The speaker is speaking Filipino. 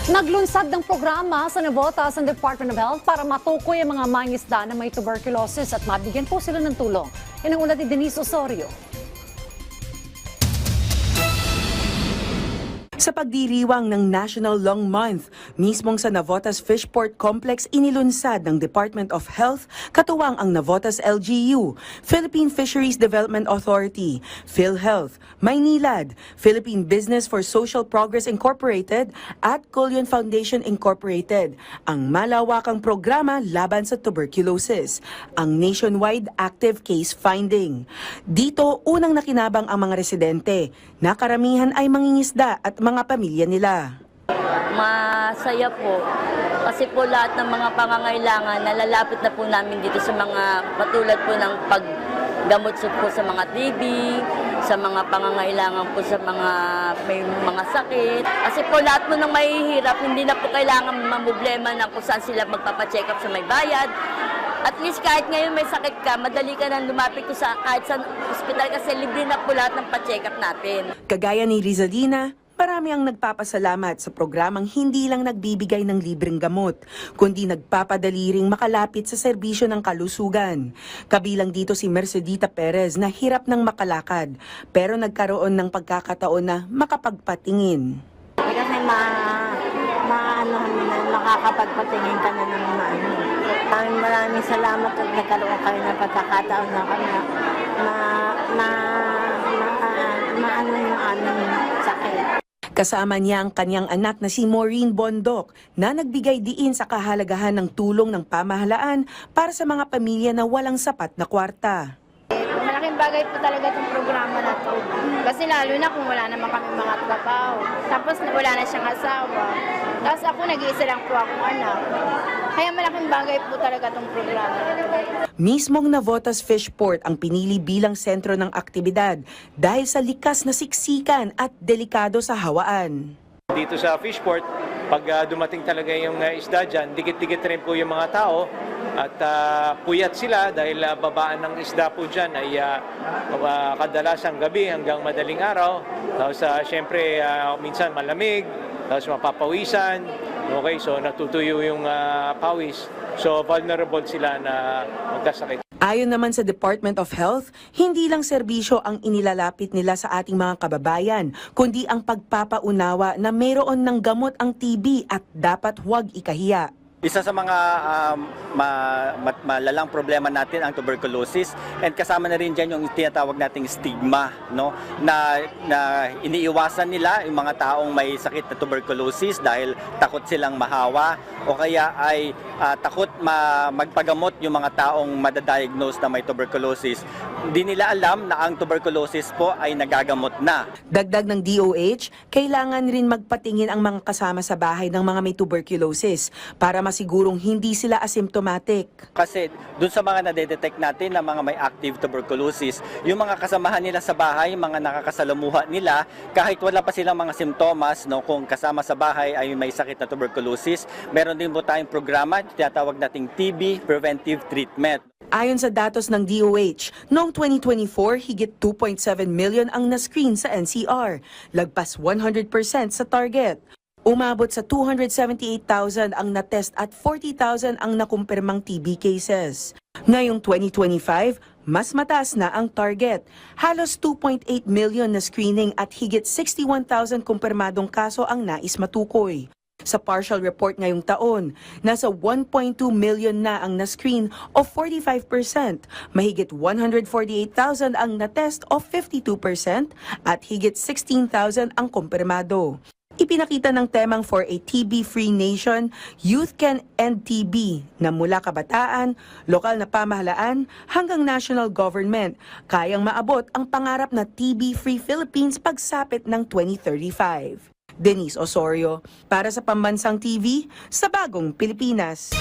Naglunsad ng programa sa Navotas ang Department of Health para matukoy ang mga mangingisda na may tuberculosis at mabigyan po sila ng tulong. Yan ang ulat ni Denise Osorio. Sa pagdiriwang ng National Long Month, mismong sa Navotas Fishport Complex inilunsad ng Department of Health, katuwang ang Navotas LGU, Philippine Fisheries Development Authority, PhilHealth, Maynilad, Philippine Business for Social Progress Incorporated at Cullion Foundation Incorporated, ang malawakang programa laban sa tuberculosis, ang nationwide active case finding. Dito, unang nakinabang ang mga residente, na karamihan ay mangingisda at mga pamilya nila. Masaya po kasi po lahat ng mga pangangailangan nalalapit na po namin dito sa mga patulad po ng paggamot po sa mga TB, sa mga pangangailangan po sa mga may mga sakit. Kasi po lahat po ng mahihirap, hindi na po kailangan mamblema na kung saan sila magpapacheck up sa may bayad. At least kahit ngayon may sakit ka, madali ka nang lumapit ko sa kahit sa ospital kasi libre na po lahat ng pa-check up natin. Kagaya ni Rizalina, marami ang nagpapasalamat sa programang hindi lang nagbibigay ng libreng gamot, kundi nagpapadali ring makalapit sa serbisyo ng kalusugan. Kabilang dito si Mercedita Perez na hirap ng makalakad, pero nagkaroon ng pagkakataon na makapagpatingin. Kasi makakapagpatingin ka na ng maano. Maraming salamat at nagkaroon kayo ng pagkakataon na kami maano yung aming sakit. Kasama niya ang kanyang anak na si Maureen Bondok na nagbigay diin sa kahalagahan ng tulong ng pamahalaan para sa mga pamilya na walang sapat na kwarta. Malaking bagay po talaga itong programa na to. Kasi lalo na kung wala naman kami mga trabaho. Tapos wala na siyang asawa. Tapos ako nag-iisa lang po akong anak. Kaya malaking bagay po talaga itong programa na to. Mismong Navotas Fishport ang pinili bilang sentro ng aktibidad dahil sa likas na siksikan at delikado sa hawaan. Dito sa Fishport, pag dumating talaga yung isda dyan, dikit-dikit rin po yung mga tao at puyat sila dahil babaan ng isda po dyan ay kadalasang gabi hanggang madaling araw. Tapos syempre minsan malamig, tapos mapapawisan, okay, so natutuyo yung pawis. So vulnerable sila na magkasakit. Ayon naman sa Department of Health, hindi lang serbisyo ang inilalapit nila sa ating mga kababayan, kundi ang pagpapaunawa na mayroon ng gamot ang TB at dapat huwag ikahiya. Isa sa mga malalang problema natin ang tuberculosis, and kasama na rin dyan yung tinatawag nating stigma, no? na iniiwasan nila yung mga taong may sakit na tuberculosis dahil takot silang mahawa o kaya ay takot magpagamot yung mga taong madadiagnose na may tuberculosis. Hindi nila alam na ang tuberculosis po ay nagagamot na. Dagdag ng DOH, kailangan rin magpatingin ang mga kasama sa bahay ng mga may tuberculosis para masigurong hindi sila asymptomatic. Kasi dun sa mga nadedetect natin na mga may active tuberculosis, yung mga kasamahan nila sa bahay, mga nakakasalamuha nila, kahit wala pa silang mga simptomas, no, kung kasama sa bahay ay may sakit na tuberculosis, meron din po tayong programa, tinatawag nating TB Preventive Treatment. Ayon sa datos ng DOH, noong 2024, higit 2.7 million ang na-screen sa NCR, lagpas 100% sa target. Umabot sa 278,000 ang na-test at 40,000 ang nakumpirmang TB cases. Ngayong 2025, mas mataas na ang target. Halos 2.8 million na screening at higit 61,000 kumpirmadong kaso ang nais matukoy. Sa partial report ngayong taon, nasa 1.2 million na ang na-screen o 45%, mahigit 148,000 ang na-test o 52% at higit 16,000 ang kumpirmado. Ipinakita ng temang For a TB-Free Nation, Youth Can End TB na mula kabataan, lokal na pamahalaan hanggang national government, kayang maabot ang pangarap na TB-Free Philippines pagsapit ng 2035. Denise Osorio, para sa Pambansang TV, sa Bagong Pilipinas.